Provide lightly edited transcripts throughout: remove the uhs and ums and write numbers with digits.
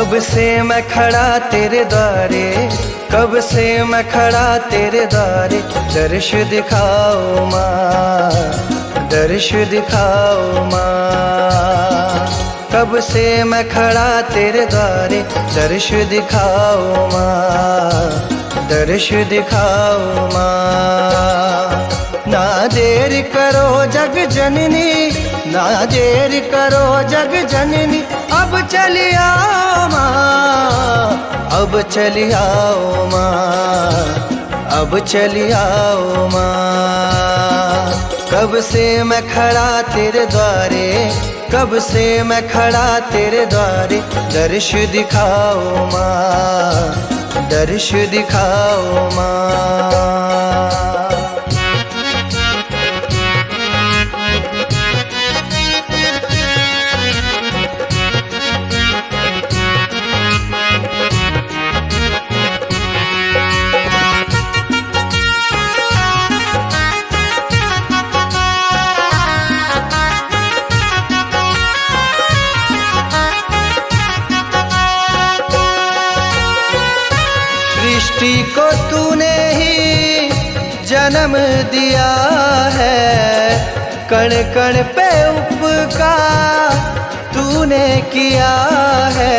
कब से मैं खड़ा तेरे द्वारे, कब से मैं खड़ा तेरे द्वारे। दर्श दिखाओ माँ, दर्श दिखाओ माँ। कब से मैं खड़ा तेरे द्वारे, दर्श दिखाओ माँ, दर्श दिखाओ माँ। ना देर करो जग जननी, ना देर करो जग जननी। अब चली आओ माँ, अब चली आओ माँ, अब चली आओ माँ। कब से मैं खड़ा तेरे द्वारे, कब से मैं खड़ा तेरे द्वारे। दर्श दिखाओ माँ, दर्श दिखाओ माँ। सृष्टि को तूने ही जन्म दिया है, कण कण पे उपकार तूने किया है।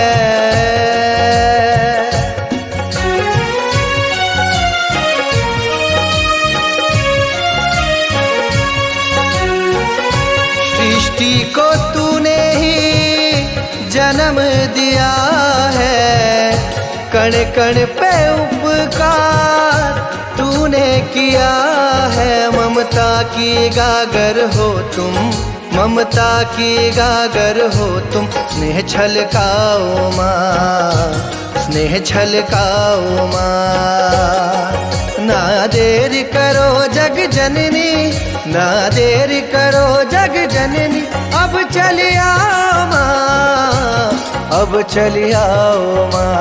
सृष्टि को तूने ही जन्म दिया है, कण कण पे उपकार तूने किया है। ममता की गागर हो तुम, ममता की गागर हो तुम। स्नेह छलकाओ माँ, स्नेह छलकाओ माँ। ना देर करो जग जननी, ना देर करो जग जननी। अब चली आओ माँ, अब चली आओ माँ,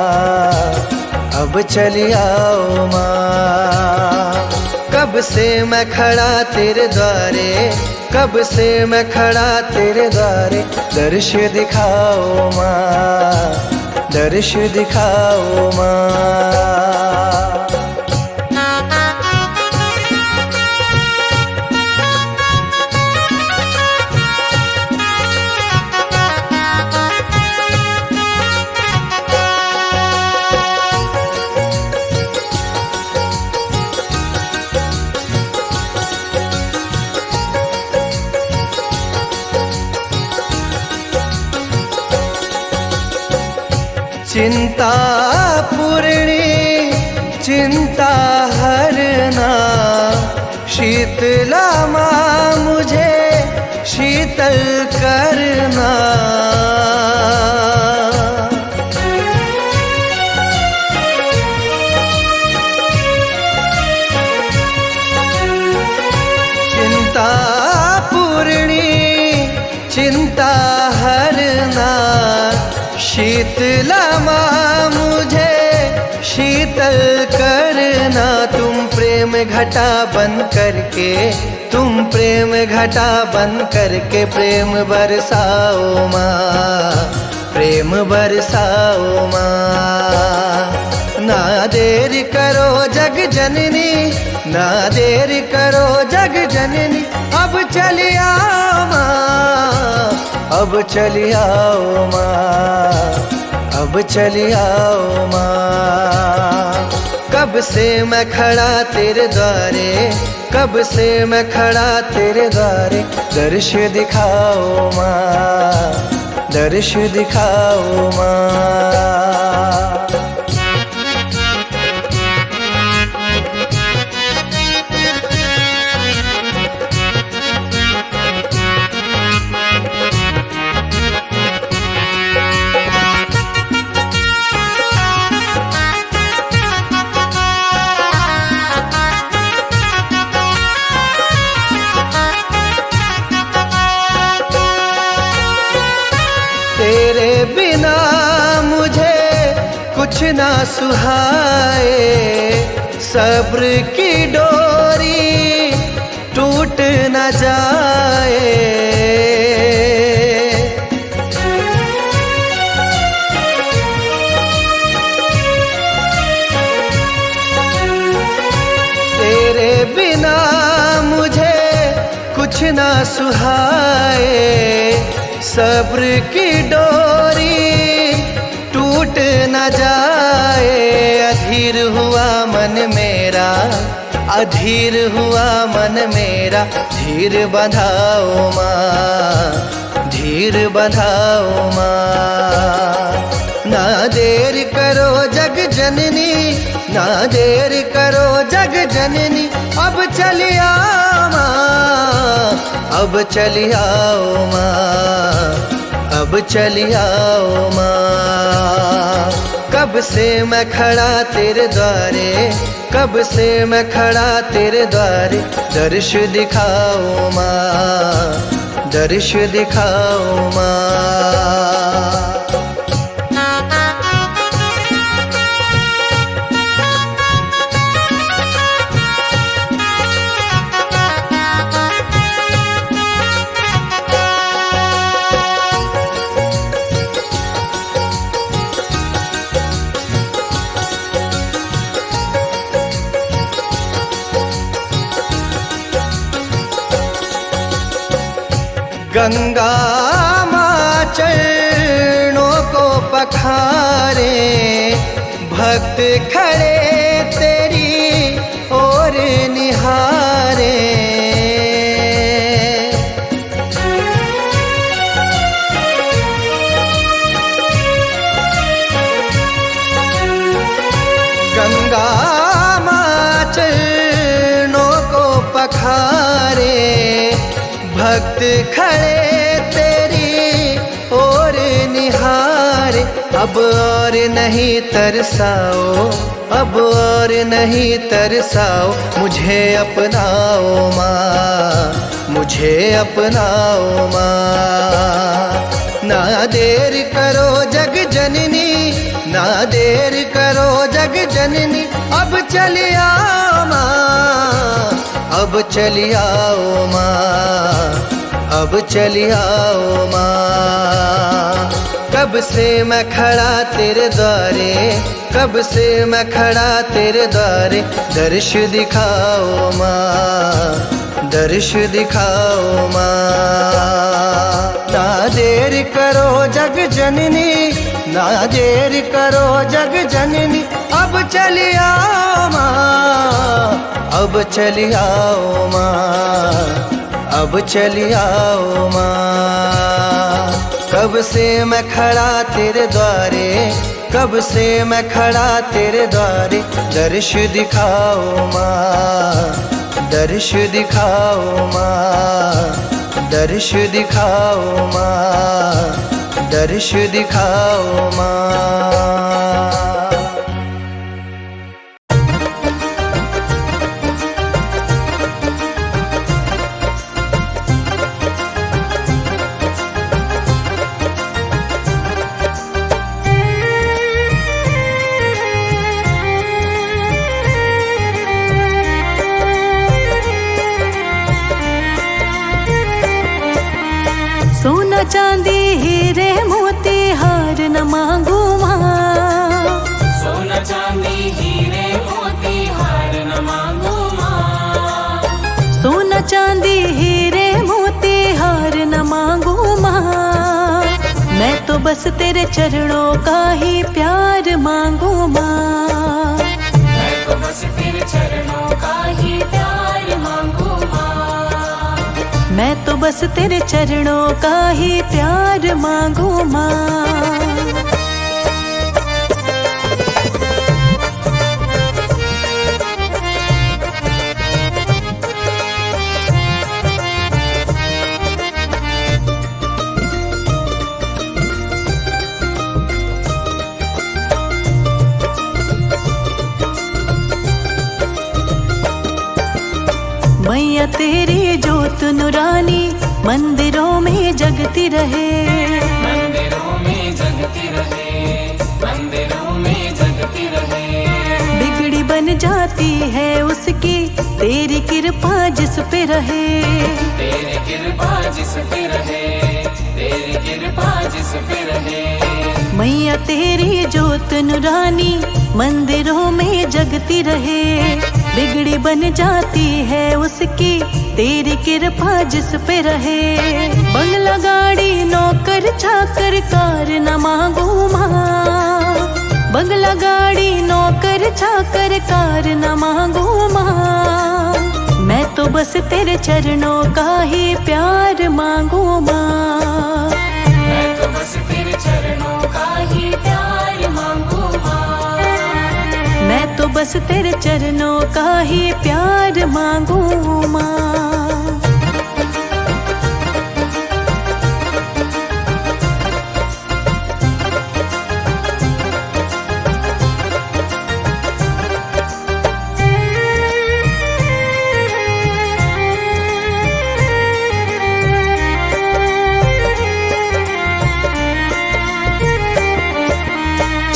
अब चली आओ माँ। कब से मैं खड़ा तेरे द्वारे, कब से मैं खड़ा तेरे द्वारे। दर्श दिखाओ माँ, दर्श दिखाओ माँ। चिंता पूर्णी चिंता हरना, शीतला माँ मुझे शीतल करना। चिंता पूर्णी चिंता हरना, शीतला माँ मुझे शीतल करना। तुम प्रेम घटा बन करके, तुम प्रेम घटा बन करके। प्रेम बरसाओ माँ, प्रेम बरसाओ माँ। ना देर करो जग जननी, ना देर करो जग जननी। अब चली आओ माँ, अब चली आओ माँ, अब चली आओ माँ। कब से मैं खड़ा तेरे द्वारे, कब से मैं खड़ा तेरे द्वारे। दर्श दिखाओ माँ, दर्श दिखाओ माँ। तेरे बिना मुझे कुछ ना सुहाए, सब्र की डोरी टूट न जाए। तेरे बिना मुझे कुछ ना सुहाए, सब्र की डोरी टूट न जाए। अधीर हुआ मन मेरा, अधीर हुआ मन मेरा, धीर बंधाओ माँ, धीर बंधाओ माँ। ना देर करो जग जननी, ना देर करो जग जननी, अब चली आओ माँ, अब चली आओ माँ, अब चली आओ माँ। कब से मैं खड़ा तेरे द्वारे, कब से मैं खड़ा तेरे द्वारे, दर्श दिखाओ माँ, दर्श दिखाओ माँ। गंगा माँ चरणों को पखारे, भक्त खड़े तेरी ओर निहारे। गंगा माँ चरणों को पखारे, भक्त खड़े तेरी ओर निहारे। अब और नहीं तरसाओ, अब और नहीं तरसाओ, मुझे अपनाओ माँ, मुझे अपनाओ माँ। ना देर करो जग जननी, ना देर करो जग जननी, अब चली आओ माँ, अब चली आओ माँ, अब चली आओ माँ। कब से मैं खड़ा तेरे द्वारे, कब से मैं खड़ा तेरे द्वारे, दर्श दिखाओ माँ, दर्श दिखाओ माँ। ना देर करो जग जननी, ना देर करो जग जननी, अब चली आओ माँ, अब चली आओ माँ, अब चली आओ माँ। कब से मैं खड़ा तेरे द्वारे, कब से मैं खड़ा तेरे द्वारे, दर्श दिखाओ माँ, दर्श दिखाओ माँ, दर्श दिखाओ माँ, दर्श दिखाओ माँ। सोना चांदी हीरे मोती हार न मांगू माँ, सोना चांदी हीरे मोती हार न मांगू माँ, सोना चांदी हीरे मोती हार न मांगू माँ। मैं तो बस तेरे चरणों का ही प्यार मांगू माँ, मैं तो बस तेरे चरणों का ही प्यार मांगू माँ, मैं तो बस तेरे चरणों का ही प्यार मांगू माँ। मैया तेरी जोत नुरानी मंदिरों में जगती रहे, मंदिरों में जगती रहे, मंदिरों में जगती रहे। बिगड़ी बन जाती है उसकी तेरी कृपा जिस पे रहे, तेरी कृपा जिस पे रहे, तेरी कृपा जिस पे रहे। मैया तेरी जोत नुरानी मंदिरों में जगती रहे, बिगड़ी बन जाती है उसकी तेरी कृपा जिस पे रहे। बंगला गाड़ी नौकर चाकर कार न मांगू माँ, बंगला गाड़ी नौकर चाकर कार न मांगू माँ। मैं तो बस तेरे चरणों का ही प्यार मांगू माँ, मैं तो बस तेरे चरणों का ही प्यार मांगू माँ, मैं तो बस तेरे चरणों का ही प्यार मांगू माँ।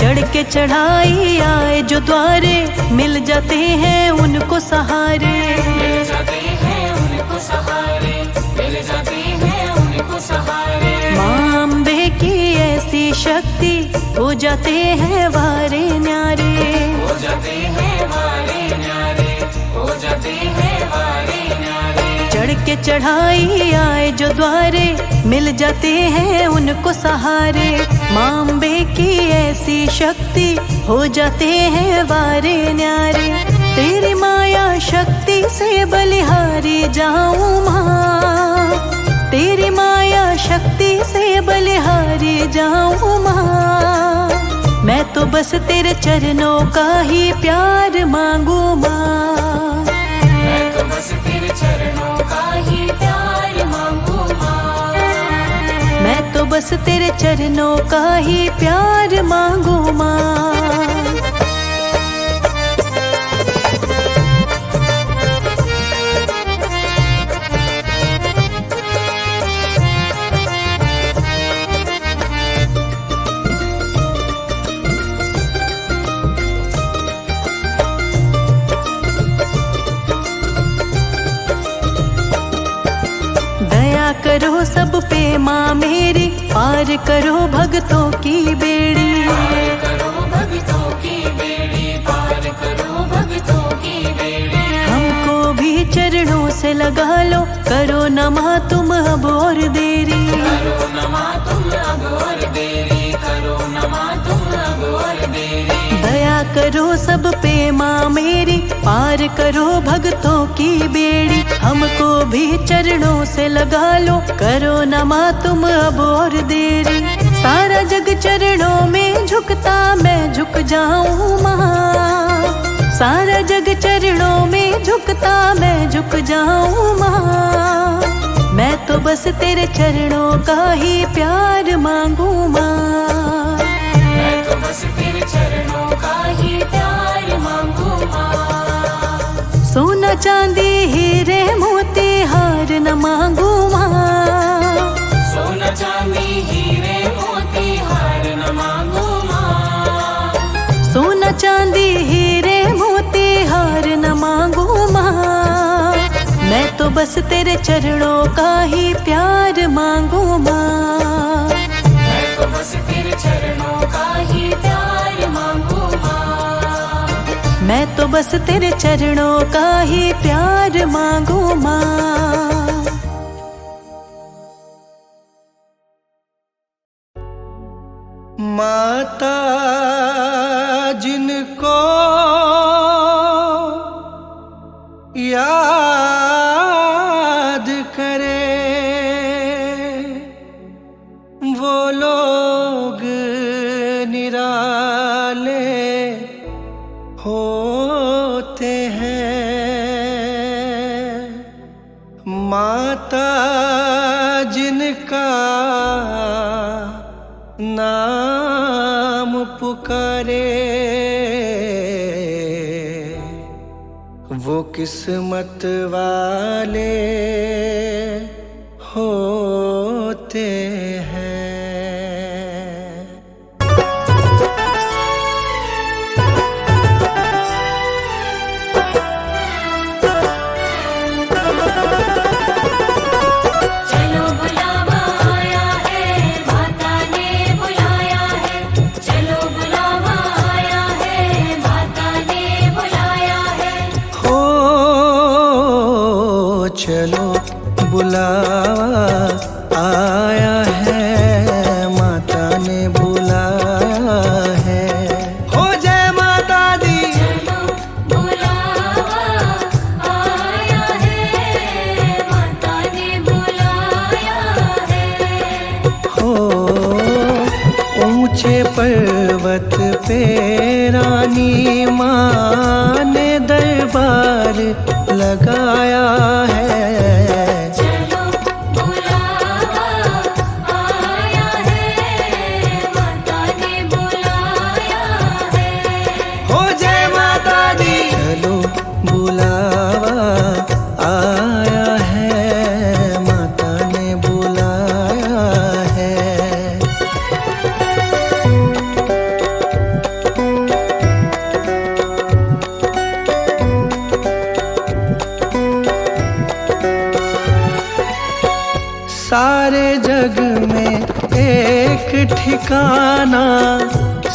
चढ़ के चढ़ाई आए जो द्वारे, मिल जाते हैं उनको सहारे। मिल जाते हैं उनको सहारे, मिल जाते हैं उनको सहारे। माँ अम्बे की ऐसी शक्ति, हो जाते हैं वारे न्यारे, हो जाते हैं वारे न्यारे, हो जाते हैं वारे न्यारे। चढ़ के चढ़ाई आए जो द्वारे, मिल जाते हैं उनको सहारे। माँ अम्बे की ऐसी शक्ति, हो जाते हैं वारे न्यारे। तेरी माया शक्ति से बलिहारी जाऊं माँ, तेरी माया शक्ति से बलिहारी जाऊं माँ। मैं तो बस तेरे चरणों का ही प्यार मांगू माँ, मैं तो बस तेरे चरणों का ही प्यार मांगू माँ, मैं तो बस तेरे चरणों का ही प्यार मांगू माँ। करो सब पे माँ मेरी, पार करो भक्तों की बेड़ी। पार करो भक्तों की बेड़ी, पार करो भक्तों की बेड़ी। हमको भी चरणों से लगा लो, करो न माँ तुम अब और देरी, करो न माँ तुम अब और देरी, करो न माँ तुम अब और देरी। दया करो सब पे माँ मेरी, पार करो भक्तों की बेड़ी। हमको भी चरणों से लगा लो, करो न माँ तुम अब और देरी। सारा जग चरणों में झुकता, मैं झुक जाऊं माँ, सारा जग चरणों में झुकता, मैं झुक जाऊं माँ। मैं तो बस तेरे चरणों का ही प्यार मांगू माँ, मैं तो बस तेरे चरणों का ही प्यार मांगू माँ। सोना चांदी हीरे मोती हार न मांगू माँ, सोना चांदी हीरे मोती हार न मांगू माँ, सोना चांदी हीरे मोती हार न मांगू माँ। मैं तो बस तेरे चरणों का ही प्यार मांगू माँ, मैं तो बस तेरे चरणों का ही प्यार मांगू माँ, मैं तो बस तेरे चरणों का ही प्यार मांगू माँ। माता जिनको याद करे, वो लोग निराले होते हैं। माता जिनका नाम पुकारे, वो किस्मत वाले होते हैं। चलो बुलावा आया है, माता ने बुलाया है। चलो बुलावा आया है, माता ने बुलाया है। हो चलो बुलावा आया है, माता ने बुलाया है। हो जय माता दी। चलो बुलावा आया है, माता ने बुलाया है। हो ऊंचे पर्वत पे रानी माँ ने दरबार लगाया है। चलो बुलावा आया है, माता ने बुलाया है। हो जय माता दी। चलो बुलावा आया है, माता ने बुलाया है। सारे जग में एक ठिकाना,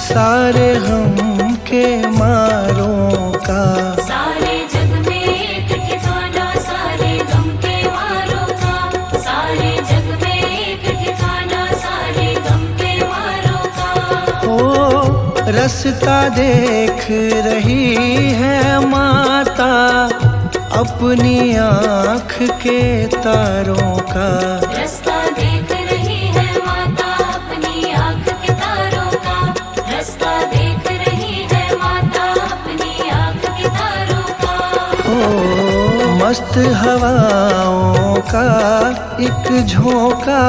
सारे गम के मारों का। सारे जग में एक ठिकाना, सारे गम के मारों का। सारे जग में एक ठिकाना, सारे गम के मारों का। ओ रास्ता देख रही है माता अपनी आँख के तारों का। रास्ता देख रही है माता अपनी आँख के तारों का। रास्ता देख रही है माता अपनी आँख के तारों का। ओ मस्त हवाओं का एक झोंका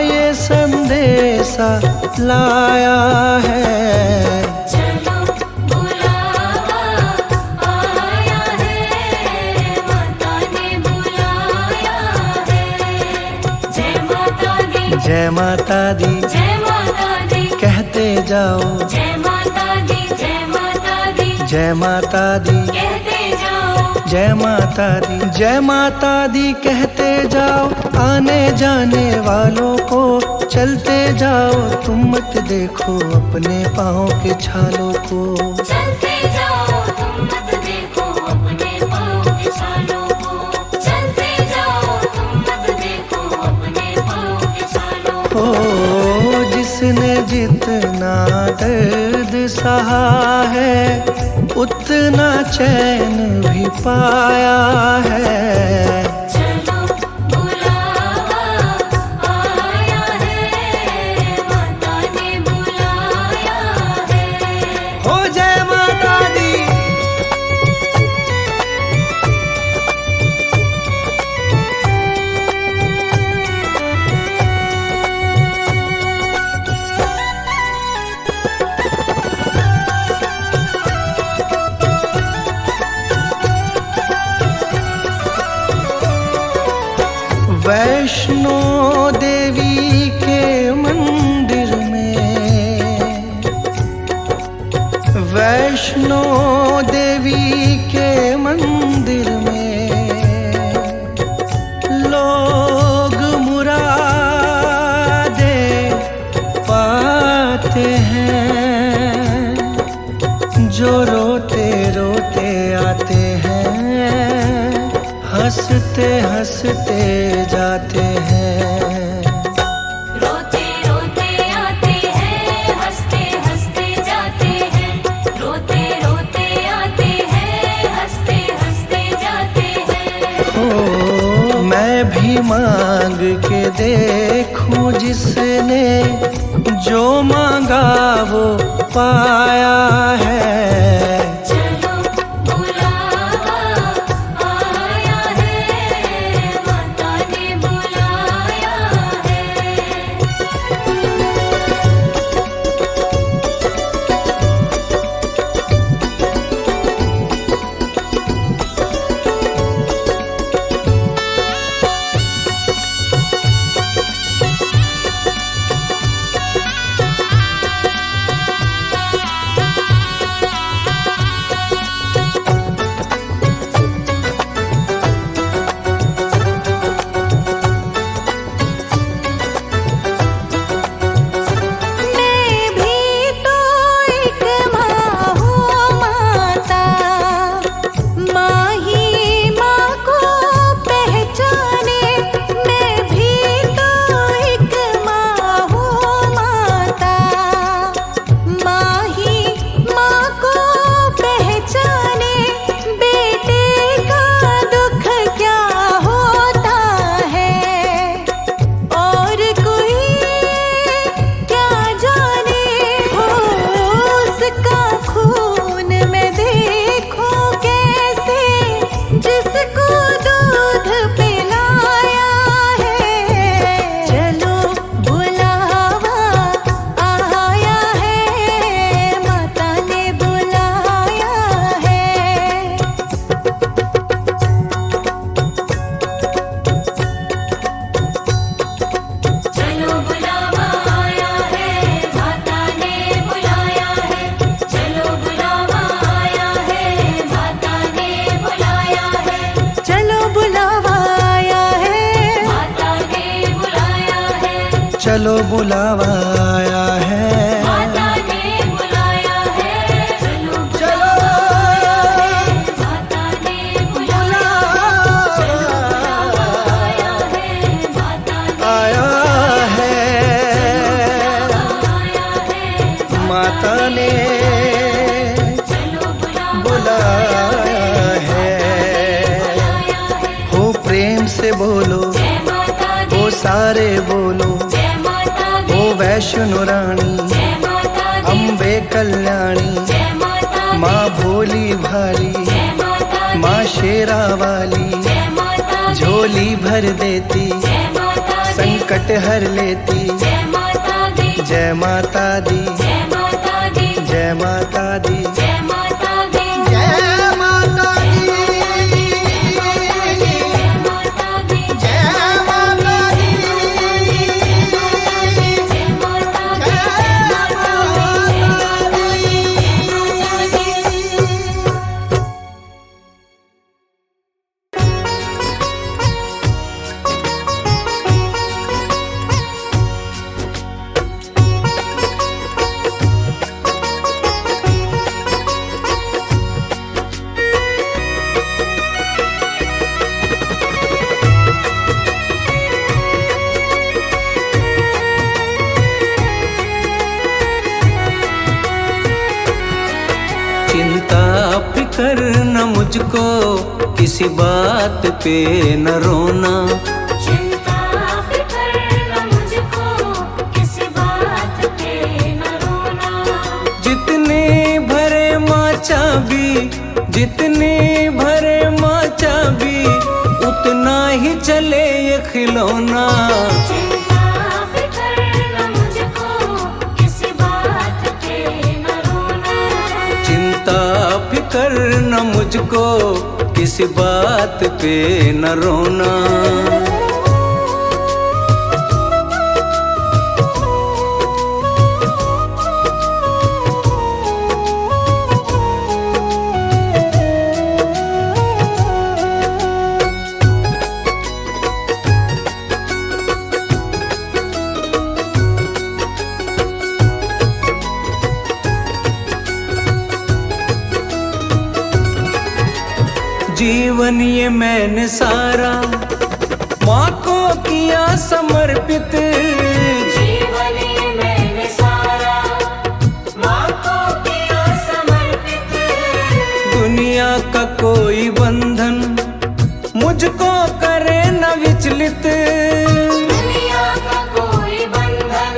ये संदेशा लाया है। चलो बुलावा आया है, माता ने बुलाया है। जय माता दी। जय माता दी। जय माता दी। कहते जाओ। जय माता दी। जय माता दी। जय माता दी। कहते जाओ। जय माता दी। जय माता दी कहते जाओ, आने जाने वालों को चलते जाओ। तुम मत देखो अपने पाँव के छालों को। चलते जाओ तुम मत देखो अपने पाँव के छालों को। चलते जाओ तुम मत देखो अपने पाँव के छालों को। ओ जिसने जितना दर्द सहा है उतना चैन भी पाया है। चलो बुलावा आया है, माता ने बुलाया है। हो जय माता दी। वैष्णो देवी के मंदिर में, वैष्णो देवी के मंदिर में लोग मुरादे पाते हैं। जो रोते रोते आते हैं, हंसते हंसते जाते हैं। रोते रोते आते हैं, हंसते हंसते जाते हैं। रोते रोते आते हैं, हंसते हंसते जाते हैं। हो मैं भी मांग के देखूं, जिसने जो मांगा वो पाया है। चलो बुलावा आया है, माता ने बुलाया है। चलो बुलावा आया है, माता ने बुलाया है, चलो चलो माता ने बुलाया आया है, माता ने आया है, आया है, माता ने चलो बुलाया है। हो प्रेम से बोलो, जय माता दी, हो सारे बोलो, जय माता दी, हो वैष्णो रानी, जय माता दी, अम्बे कल्याणी, जय माता दी, माँ भोली भाली, जय माता दी, माँ शेरा वाली, जय माता दी, झोली भर देती, जय माता दी, संकट हर लेती। जय माता दी, जय माता दी, जय माता दी, जय माता दी, जय माता दी, जय माता दी, जय माता दी, जय माता दी, जय माता दी, चिंता फिकर न मुझको, किसी बात पे न रोना। चिंता फिकर न मुझको, किसी बात पे न रोना। जितने भरे माँ चाबी, जितने भरे माँ चाबी, उतना ही चले ये खिलौना। चिंता फिकर न मुझको, किसी बात पे न रोना। चिंता फिकर न मुझको, किसी बात पे न रोना। जीवन ये मैंने सारा माँ को किया समर्पित। जीवन ये मैंने सारा माँ को किया समर्पित। दुनिया का कोई बंधन मुझको करे न विचलित। दुनिया का कोई बंधन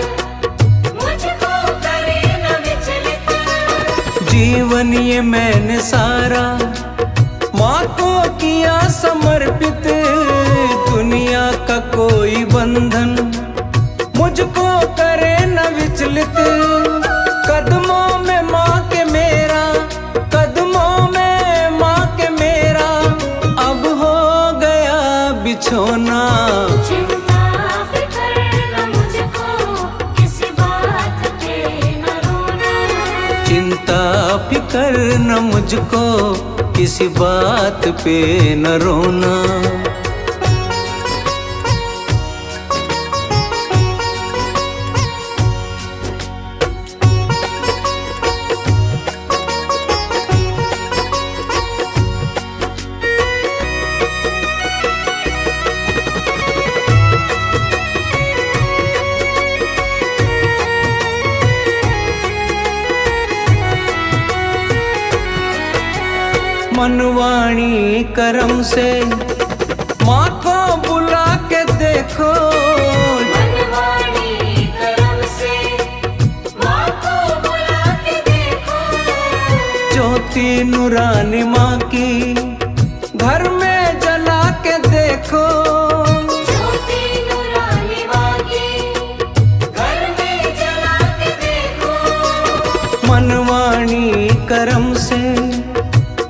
मुझको करे न विचलित। जीवन ये मैंने सारा माँ को किया समर्पित। दुनिया का कोई बंधन मुझको करे न विचलित। कदमों में माँ के मेरा, कदमों में माँ के मेरा, अब हो गया बिछोना। चिंता फिकर न मुझको, किसी बात पे न रोना। चिंता फिकर न मुझको, किसी बात पे न रोना। मनवाणी करम से माँ को बुला के देखो। मनवाणी करम से माँ को बुला के देखो। ज्योति नूरानी माँ की घर में जला के देखो। ज्योति नूरानी माँ की घर में जला के देखो। मनवाणी करम से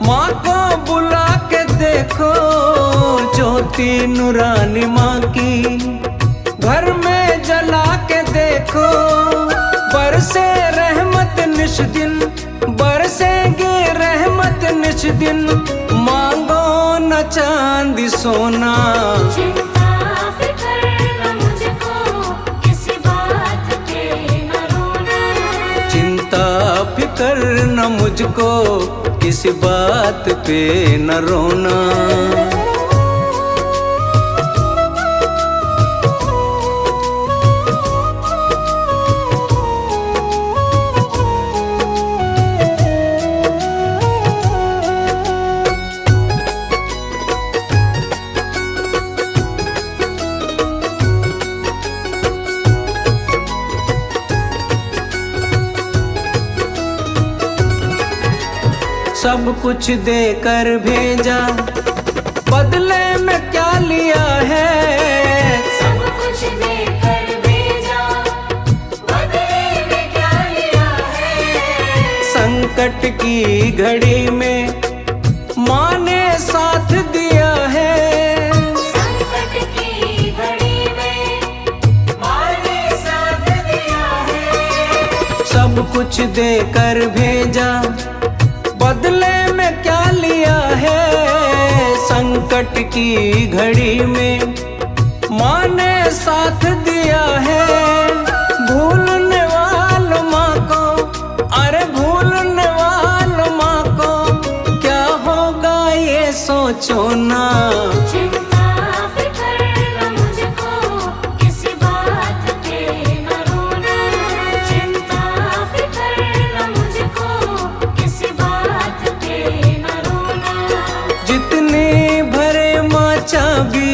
माँ को बुला के देखो। ज्योति नूरानी माँ की घर में जला के देखो। बरसे रहमत निश दिन, बरसेंगे रहमत निश दिन। मांगो न चांदी सोना। चिंता फिकर न मुझको, किसी बात मुझको किसी बात पे न रोना। सब कुछ देकर भेजा, बदले में क्या लिया है? सब कुछ देकर भेजा, बदले में क्या लिया है? संकट की घड़ी में माँ ने साथ दिया है। संकट की घड़ी में माँ ने साथ दिया है। सब कुछ देकर भेजा, बदले में क्या लिया है? संकट की घड़ी में माँ ने साथ दिया है। भूलने वालों माँ को, अरे भूलने वालों माँ को क्या होगा ये सोचो ना। चिंता फिक्र न मुझको किसी बात पे न रोना। चिंता फिक्र न मुझको किसी बात पे न रोना। जितने भरे माँ चाबी,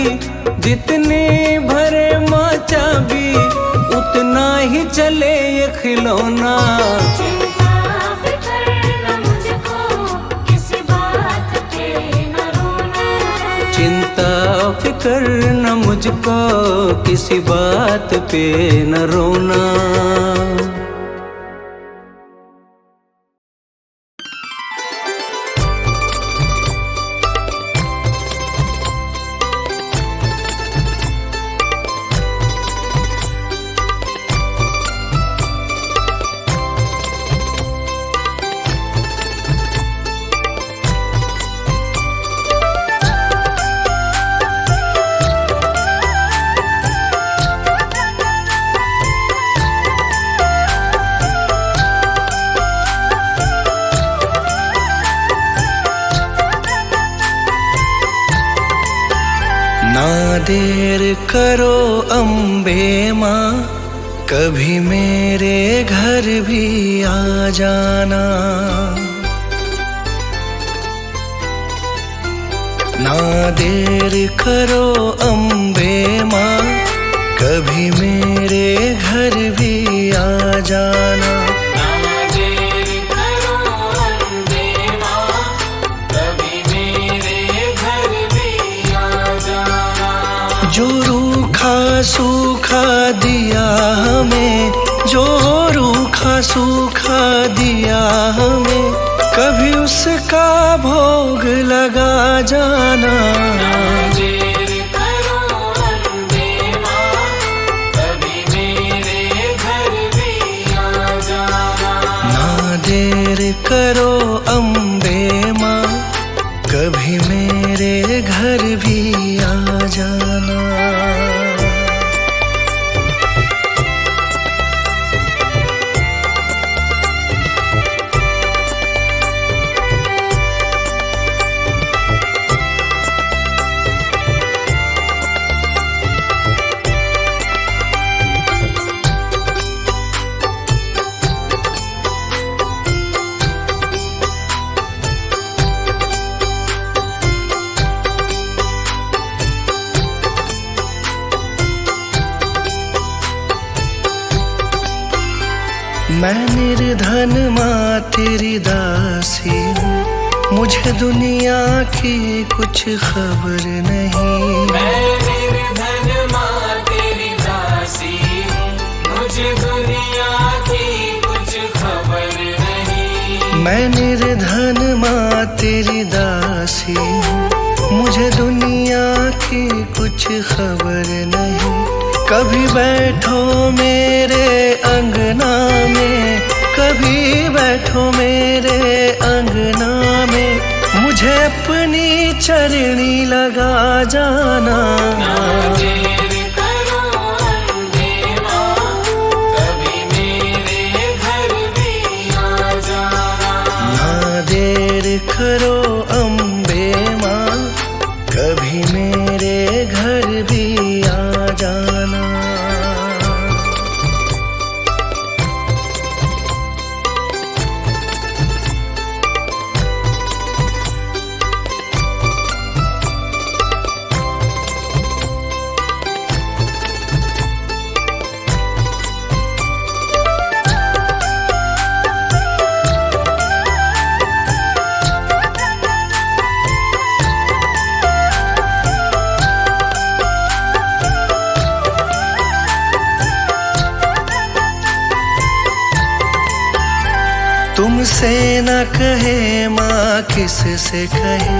जितने भरे माँ चाबी, उतना ही चले ये खिलौना। चिंता फिक्र न मुझको किसी बात पे न रोना। चिंता फिक्र न मुझको किसी बात पे न रोना। ना देर करो अम्बे माँ, कभी मेरे घर भी आ जाना। ना देर करो अम्बे माँ, कभी मेरे घर भी आ जाना। जो रूखा सूखा दिया हमें, जो रूखा सूखा दिया हमें, कभी उसका भोग लगा जाना। ना देर करो अम्बे माँ, कभी मेरे घर भी आ जाना। ना देर करो अम्बे माँ, कभी मेरे घर भी आ जाना। मैं निर्धन माँ तेरी दासी हूँ, मुझे दुनिया की कुछ खबर नहीं। मैं निर्धन माँ तेरी दासी हूँ, मुझे दुनिया की कुछ खबर नहीं। मैं निर्धन माँ तेरी दासी हूँ, मुझे दुनिया की कुछ खबर नहीं। कभी बैठो मेरे अंगना में, कभी बैठो मेरे अंगना में, मुझे अपनी चरणी लगा जाना। ना देर करो अम्बे माँ, कभी मेरे घर भी आ जाना। ना तुमसे न कहे माँ किस से कहे,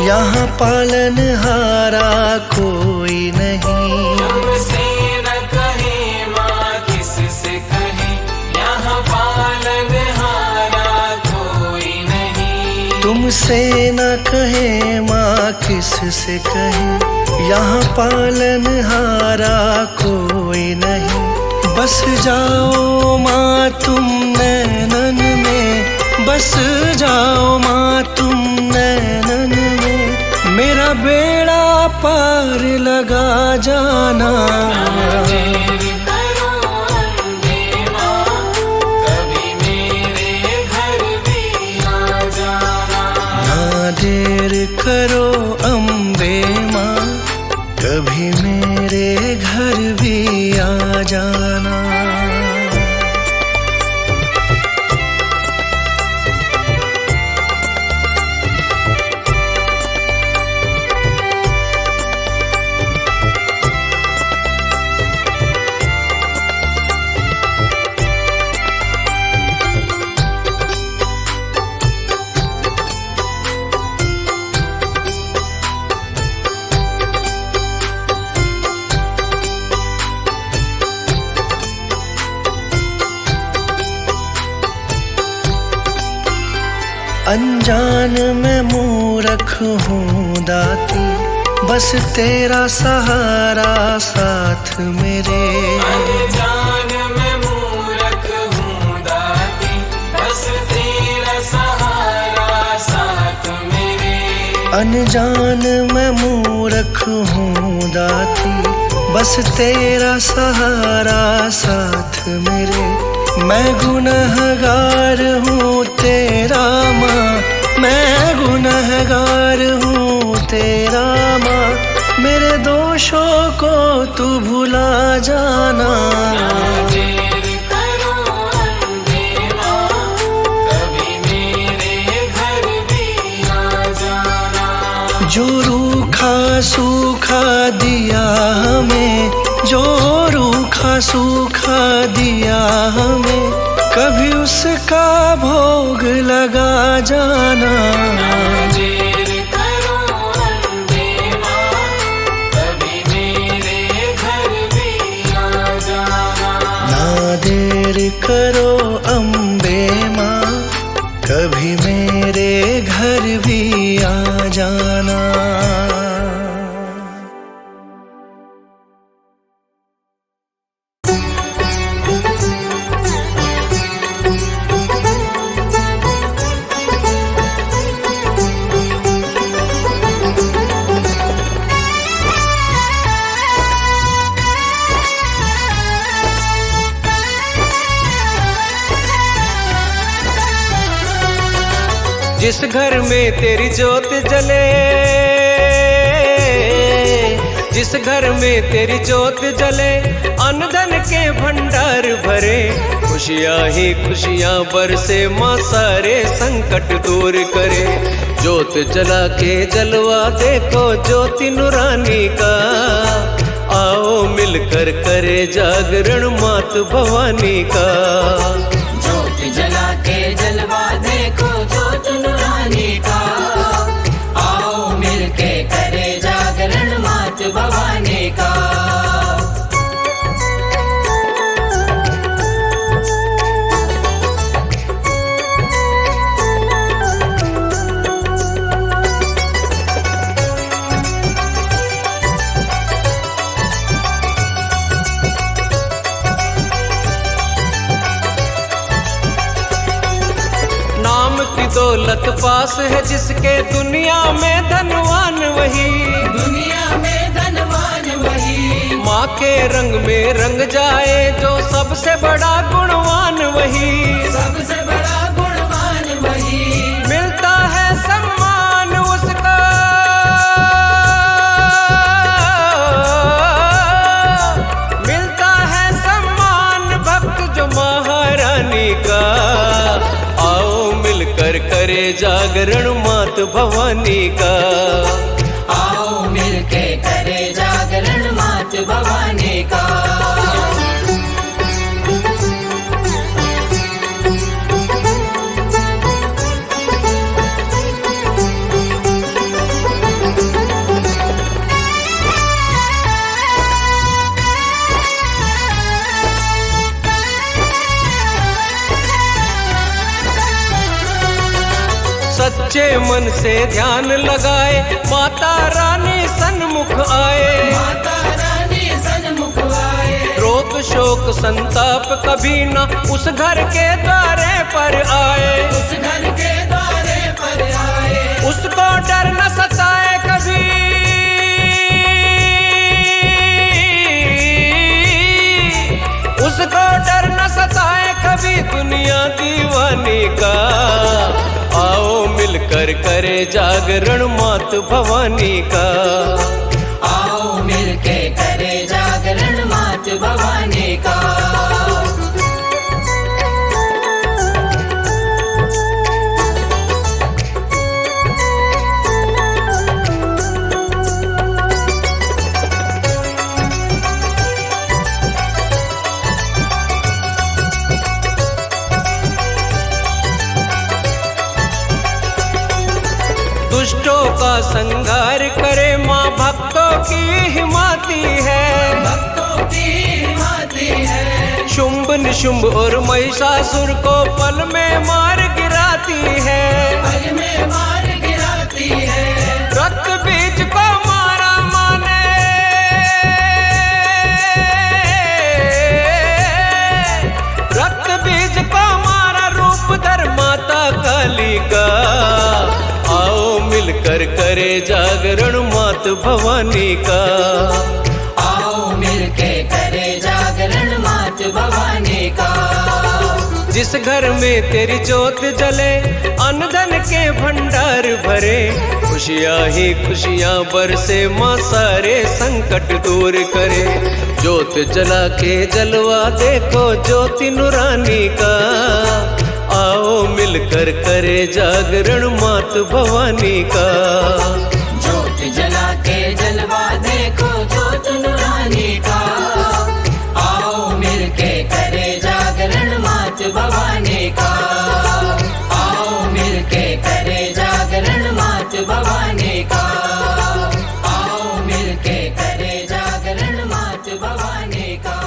यहाँ पालनहारा कोई नहीं। तुमसे न कहे माँ किस से कहे, यहाँ पालनहारा कोई नहीं। तुमसे न कहे माँ किस से कहे, यहाँ पालनहारा कोई नहीं। बस जाओ माँ तुम नैनन में, बस जाओ माँ तुम नैनन में, मेरा बेड़ा पार लगा जाना। देर करो अम्बे माँ, कभी मेरे घर भी आ जाना। ना देर करो अम्बे माँ, कभी मेरे घर भी आ जाना। अनजान मैं मूर्ख हूँ दाती, बस तेरा सहारा साथ मेरे। अनजान मैं मूर्ख हूँ दाती, बस तेरा सहारा साथ मेरे। अनजान मैं मूर्ख हूँ दाती, बस तेरा सहारा साथ मेरे। मैं गुनहगार हूँ तेरा माँ, मैं गुनहगार हूँ तेरा माँ, मेरे दोषों को तू भुला जाना। देर करो अम्बे माँ, कभी मेरे घर भी आ जाना। जो रूखा सूखा दिया हमें, जो रूखा सूखा दिया हमें, कभी उसका भोग लगा जाना। देर करो अम्बे माँ, कभी मेरे घर भी आ जाना। ना देर करो अम्बे माँ, कभी मेरे घर भी आ जाना। जिस घर में तेरी जोत जले, जिस घर में तेरी जोत जले, अन्न धन के भंडार भरे, खुशियाँ ही खुशियाँ बरसे, माँ सारे संकट दूर करे। जोत जला के जलवा देखो ज्योति नूरानी का, आओ मिलकर करे जागरण मात भवानी का। जोत जला के जलवा देखो जोत नूरानी का, आओ मिलके करे जागरण मात भवानी का। दौलत पास है जिसके, दुनिया में धनवान वही, दुनिया में धनवान वही। माँ के रंग में रंग जाए जो सबसे बड़ा गुणवान वही, सबसे बड़ा गुणवान वही। मिलता है सम्मान उसका, मिलता है सम्मान भक्त जो महारानी का। आओ मिलकर करे जागरण मात भवानी का, आओ मिलके करे जागरण मात भवानी का। मन से ध्यान लगाए, माता रानी सन्मुख आए। माता रानी सन्मुख आए। रोग शोक संताप कभी न उस घर के द्वारे पर आए। उस घर के द्वारे पर आए। उसको डर न सताए कभी, उसको डर न सताए कभी दुनिया दीवानी का। आओ मिलकर करे जागरण मात भवानी का। आओ मिलके करे जागरण मात भवानी का। दुष्टों का संहार करे माँ, भक्तों की हिमाती है। भक्तों की हिमाती है। शुंभ निशुंभ और महिषासुर को पल में मार गिराती है। पल में मार गिराती है। रक्त बीज को मारा माने, रक्त बीज को मारा रूप धर माता काली का। आओ मिलकर करे जागरण मात भवानी का। आओ मिलके करे जागरण मात भवानी का। जिस घर में तेरी ज्योत जले, अन्न धन के भंडार भरे, खुशियाँ ही खुशियाँ बरसे माँ सारे संकट दूर करे। ज्योत जला के जलवा देखो ज्योति नूरानी का। आओ मिलकर करे जागरण मात भवानी का। ज्योत जला के जलवा देखो ज्योत नूरानी का। आओ मिलके करे जागरण मात भवानी का। आओ मिलके करे जागरण मात भवानी का। आओ मिलके करे जागरण मात भवानी का।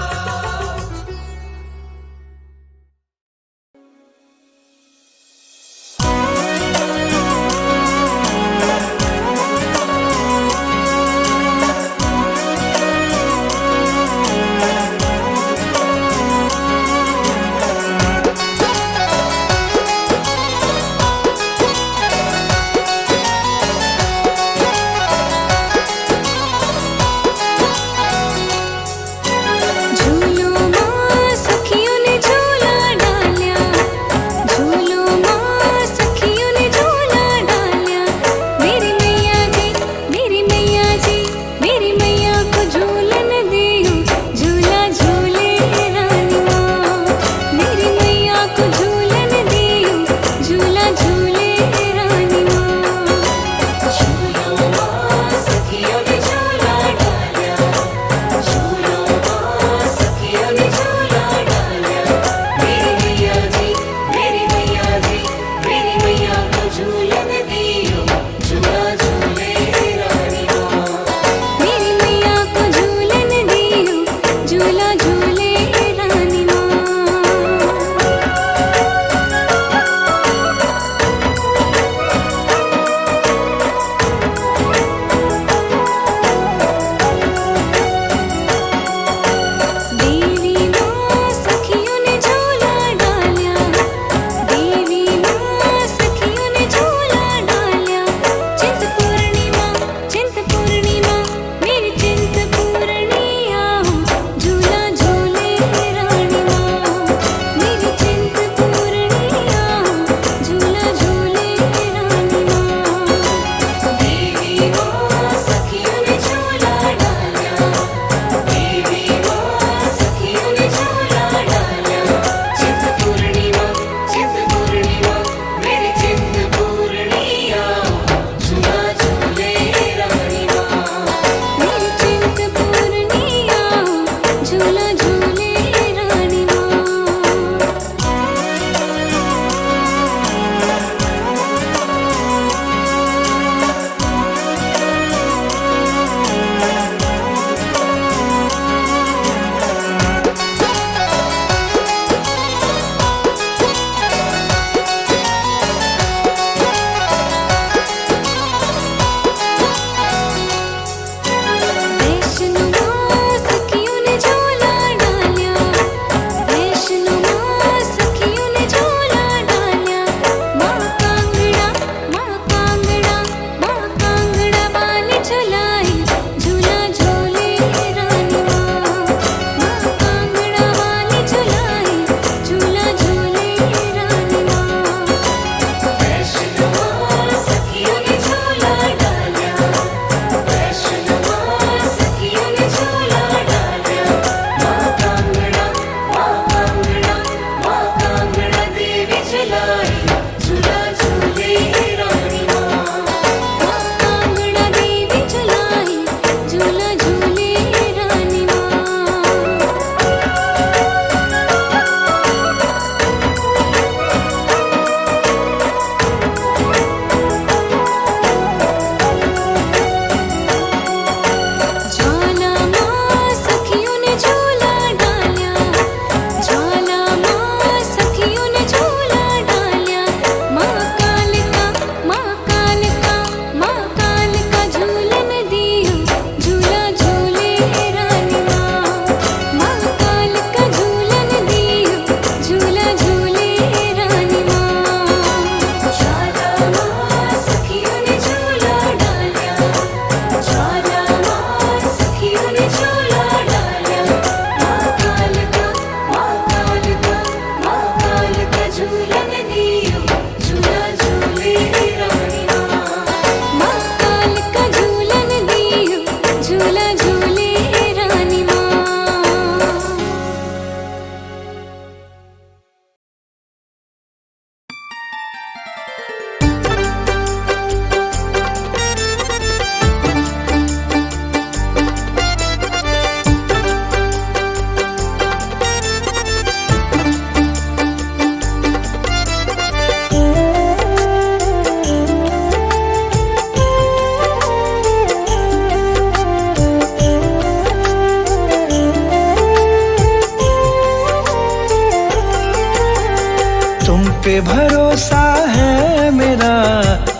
पे भरोसा है मेरा,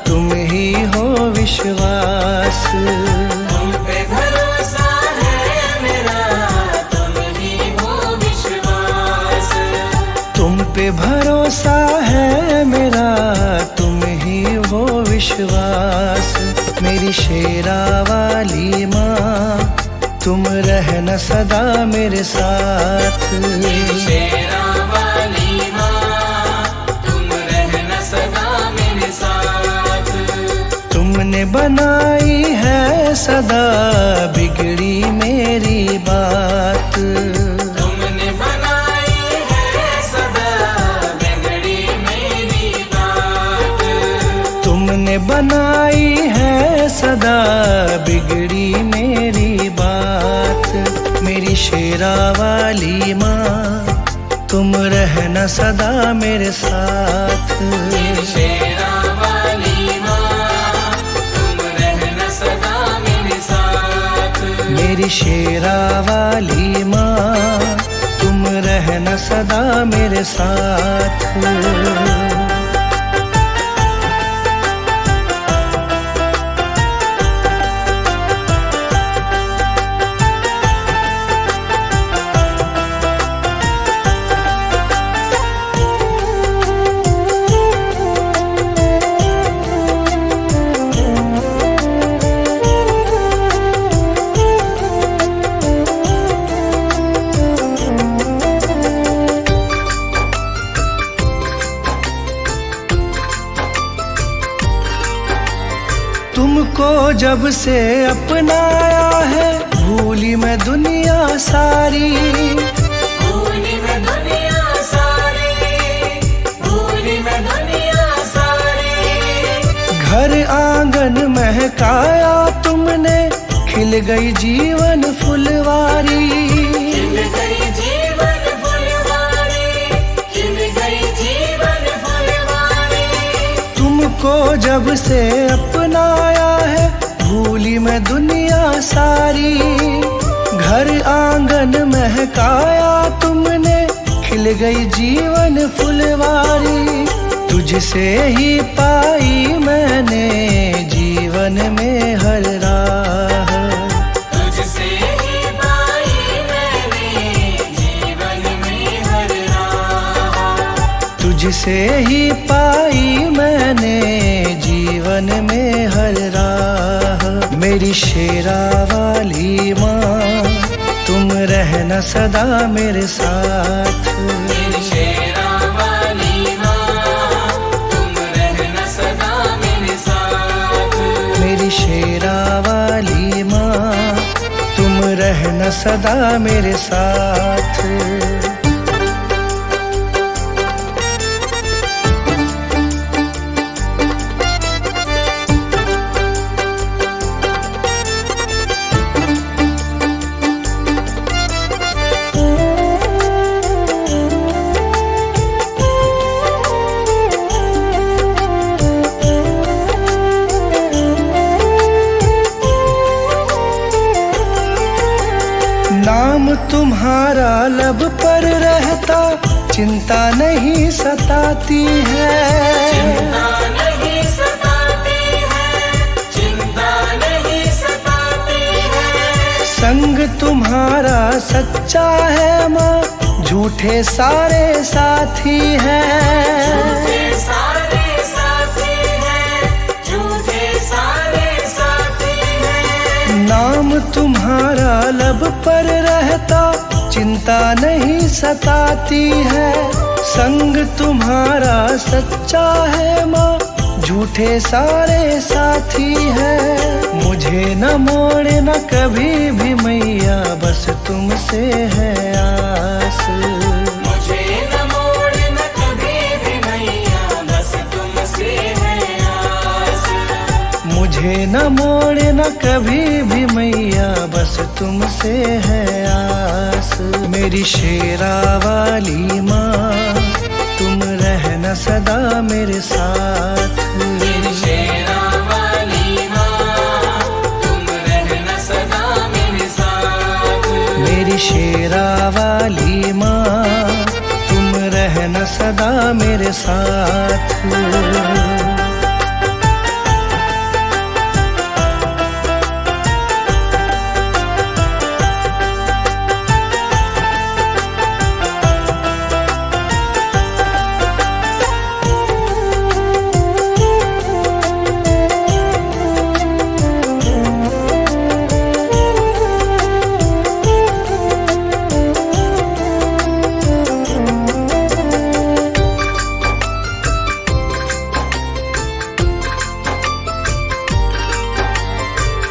तुम ही हो विश्वास। तुम पे भरोसा है मेरा, तुम ही हो विश्वास। तुम पे भरोसा है मेरा, तुम ही हो विश्वास। मेरी शेरा वाली माँ, तुम रहना सदा मेरे साथ। शेरा वाली माँ, तुम रहना सदा मेरे साथ। तुमने बनाई है सदा बिगड़ी मेरी बात। तुमने बनाई है सदा बिगड़ी मेरी बात। तुमने बनाई है सदा बिगड़ी मेरी बात। मेरी शेरा वाली माँ, तुम रहना सदा मेरे साथ। शेरा वाली माँ, तुम रहना सदा मेरे साथ। मेरी शेरा वाली माँ, तुम रहना सदा मेरे साथ। तुमको जब से अपनाया है, भूली मैं दुनिया सारी। भूली मैं दुनिया सारी, भूली मैं दुनिया सारी। घर आंगन महकाया तुमने, खिल गई जीवन फुलवारी। खिल गई जीवन फुलवारी, खिल गई जीवन फुलवारी। तुमको जब से अपनाया है, भूली मैं दुनिया सारी। घर आंगन महकाया तुमने, खिल गई जीवन फुलवारी। तुझसे ही पाई मैंने जीवन में हर राह। तुझसे ही पाई मैंने जीवन में हर राह। तुझसे ही पाई मैंने जीवन में हर राह। मेरी शेरा वाली माँ, तुम रहना सदा मेरे साथ। मेरी शेरा वाली माँ, तुम रहना सदा मेरे साथ। मेरी शेरा वाली माँ, तुम रहना सदा मेरे साथ। नाम तुम्हारा लब पर रहता, चिंता नहीं सताती है। चिंता नहीं सताती है, चिंता नहीं सताती है। संग तुम्हारा सच्चा है माँ, झूठे सारे साथी हैं। झूठे सारे साथी हैं, झूठे सारे साथी हैं। नाम तुम्हारा लब पर रहता, चिंता नहीं सताती है। संग तुम्हारा सच्चा है माँ, झूठे सारे साथी हैं। मुझे न मोड़ना कभी भी मैया, बस तुमसे है आस। मुझे न मोड़ना कभी भी मैया, बस तुमसे है आस। मुझे न मोड़ना कभी भी मैया, बस तुमसे है आस। मेरी शेरा वाली माँ, तुम रहना सदा मेरे साथ। मेरी शेरा वाली माँ, तुम रहना सदा मेरे साथ। मेरी शेरा वाली माँ, तुम रहना सदा मेरे साथ।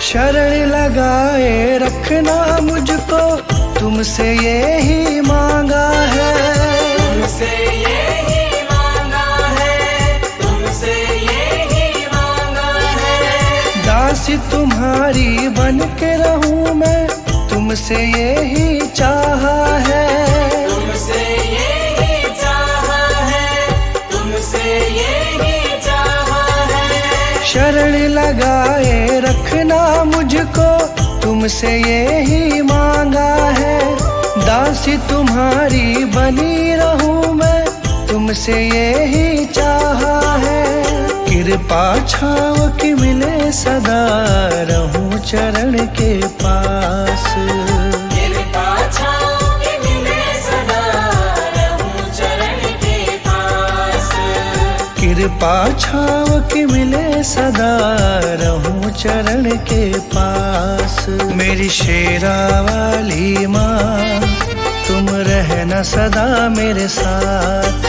शरण लगाए रखना मुझको, तुमसे ये ही मांगा है। तुमसे यही मांगा है, तुमसे यही मांगा है। दासी तुम्हारी बन के रहूं मैं, तुमसे यही चाहा है। तुमसे यही चाहा है, तुमसे यही चाहा है। शरण लगाए रखना मुझको, तुमसे यही मांगा है। दासी तुम्हारी बनी रहूं मैं, तुमसे यही चाहा है। कृपा छाव की मिले सदा, रहूं चरण के पास। कृपा छाव की मिले सदा, रहूं चरण के पास। कृपा छाव की मिले सदा, रहूं चरण के पास। मेरी शेरा वाली माँ, तुम रहना सदा मेरे साथ।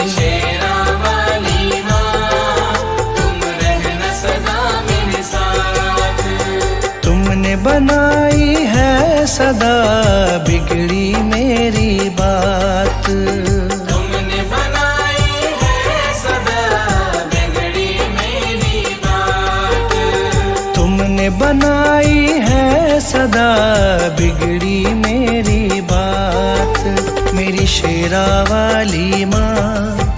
शेरा वाली माँ, तुम रहना सदा मेरे साथ। तुमने बनाई है सदा बिगड़ी मेरी बात। तुमने बनाई है सदा बिगड़ी मेरी बात। तुमने बनाई है सदा बिगड़ी मेरी बात। मेरी शेरा वाली माँ,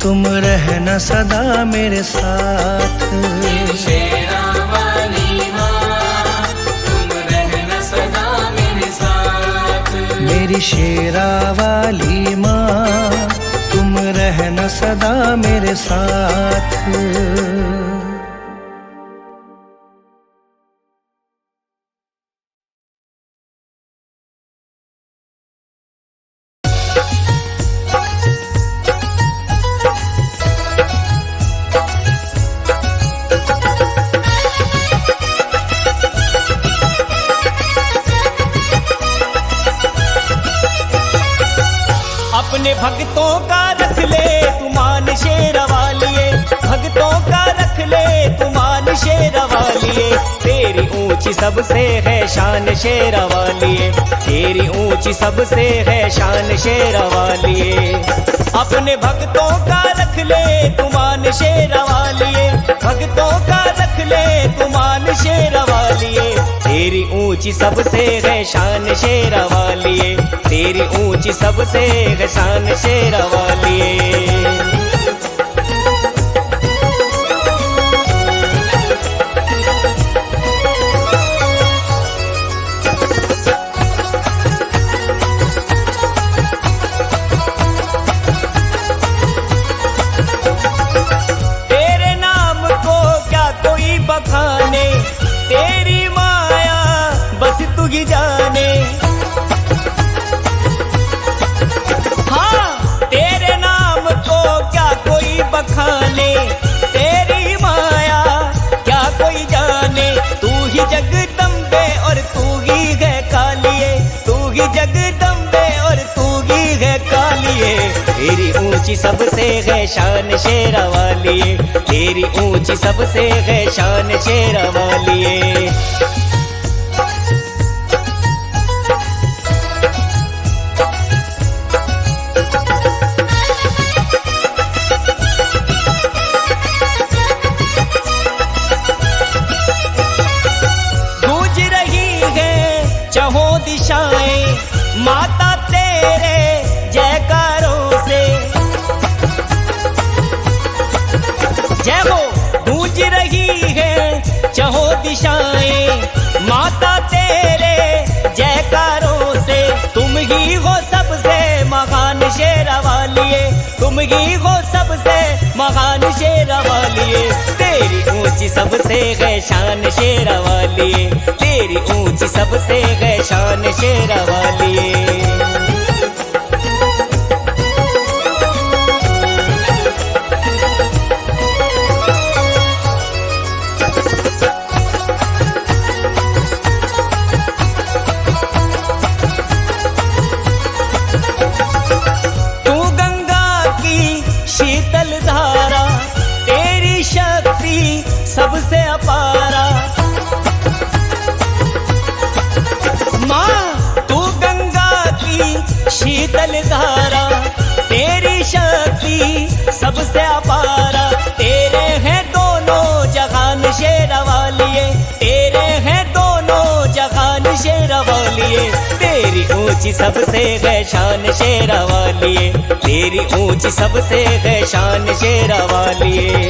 तुम रहना सदा मेरे साथ। शेरा वाली माँ, तुम रहना सदा मेरे साथ। मेरी शेरा वाली माँ, तुम रहना सदा मेरे साथ। अपने भक्तों का रख ले तू मान शेरवालिए, भक्तों का रख ले तू मान शेरवालिए। तेरी ऊंची सबसे है शान शेरवालिए, तेरी ऊंची सबसे है शान शेरवालिए। अपने भक्तों का रख ले तू मान शेरवालिए, भक्तों का रख ले तू मान शेरवालिए। तेरी ऊंची सबसे है शान शेरवालिए, तेरी ऊंची सबसे है शान शेरवालिए। तेरे नाम को क्या कोई बखाने, तेरी माया बस तू ही जाने। हाँ, तेरे नाम को क्या कोई बखाने, तेरी माया क्या कोई जाने। तू ही जगदम्बे और तू ही है कालिए, तू ही जगदम्बे और तू ही है कालिए। तेरी ऊंची सबसे है शान शेरवालिए, तेरी ऊंची सबसे है शान शेरवालिए। गूंज रही है चहों दिशाएं माता तेरे जयकारों से। जय हो। गूंज रही है चहों दिशाएं माता तेरे जयकारों से। तुम ही हो सबसे महान शेरवालिए, तुम ही हो सब सबसे महान शेरावालिए, तेरी ऊंची सबसे है शान शेरावालिए, तेरी ऊंची सबसे है शान शेरावालिए। सबसे अपारा माँ तू गंगा की शीतल धारा, तेरी शक्ति सबसे अपारा, तेरे हैं दोनों जहान शेरावालिए, तेरे हैं दोनों जहान शेरावालिए, तेरी ऊंची सबसे है शान शेरावालिए, तेरी ऊंची सबसे है शान शेरावालिए।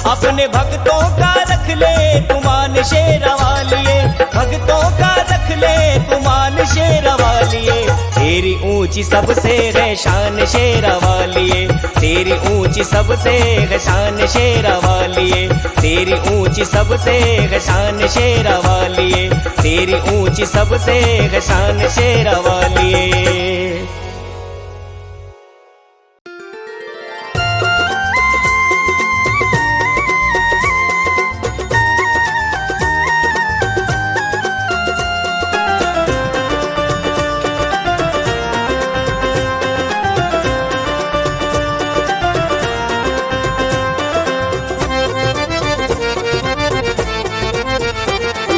अपने भक्तों का रख ले तुमान शेरावालिए, भक्तों का रख ले तुमान शेरावालिए, तेरी ऊंची सबसे है शान शेरावालिए, तेरी ऊंची सबसे है शान शेरावालिए, तेरी ऊंची सबसे है शान शेरावालिए, तेरी ऊंची सबसे है शान शेरावालिए।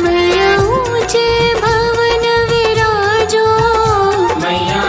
मैया ऊंचे भवन विराजो, मैया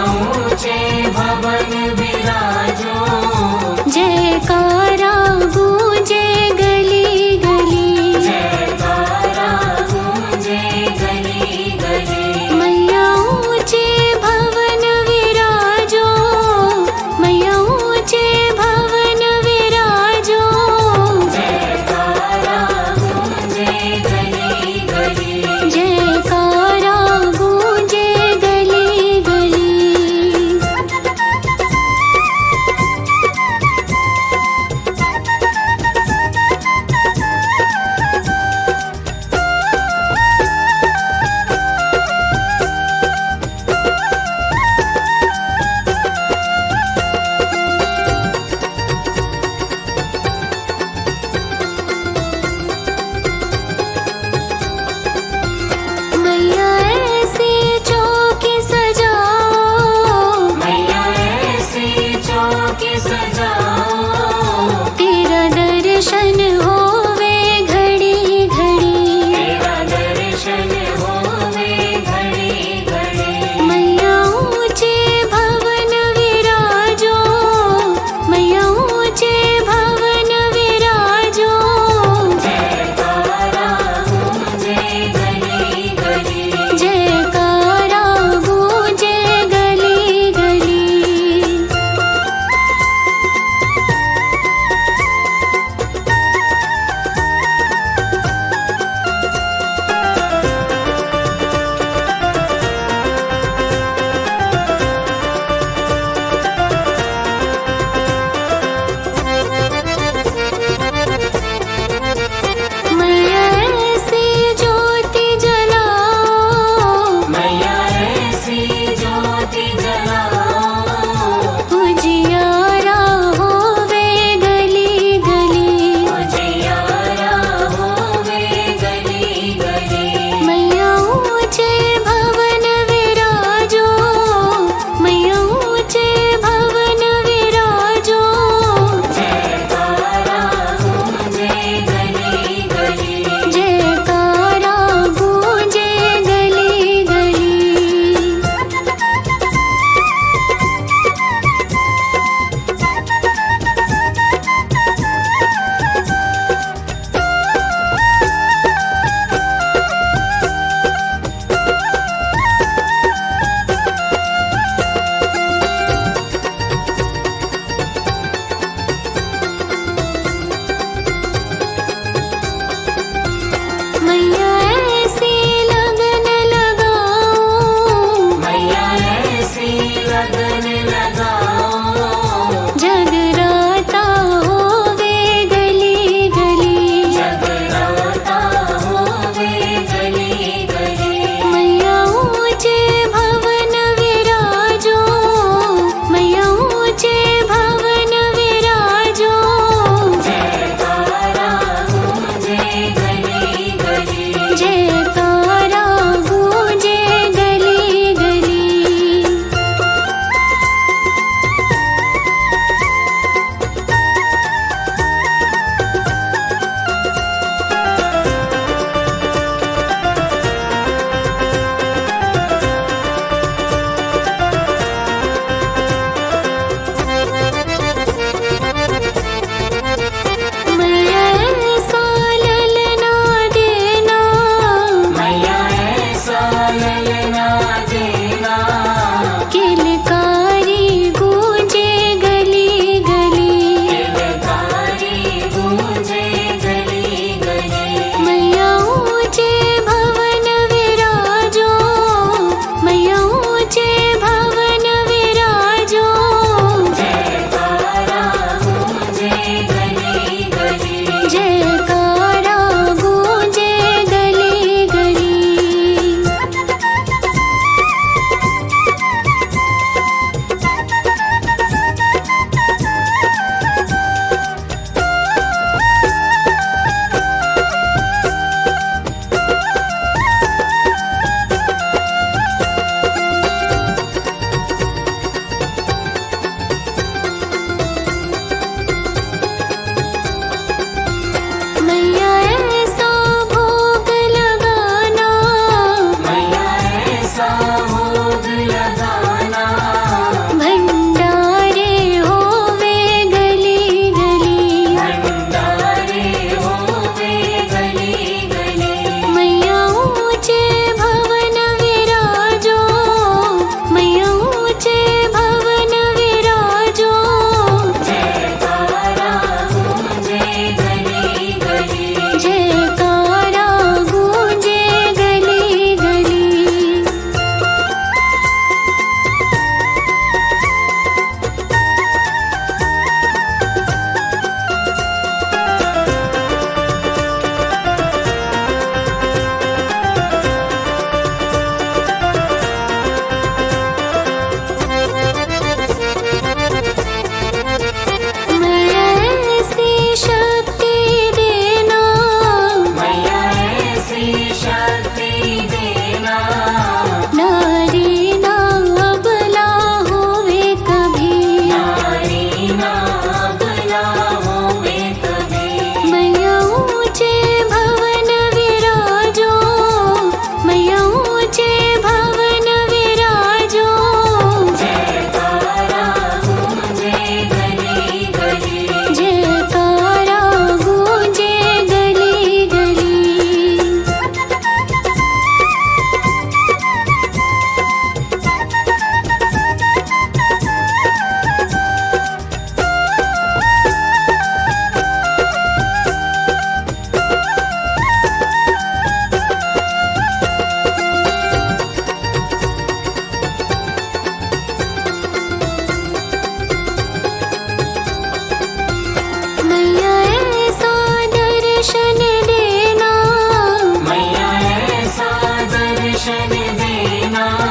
दर्शन देना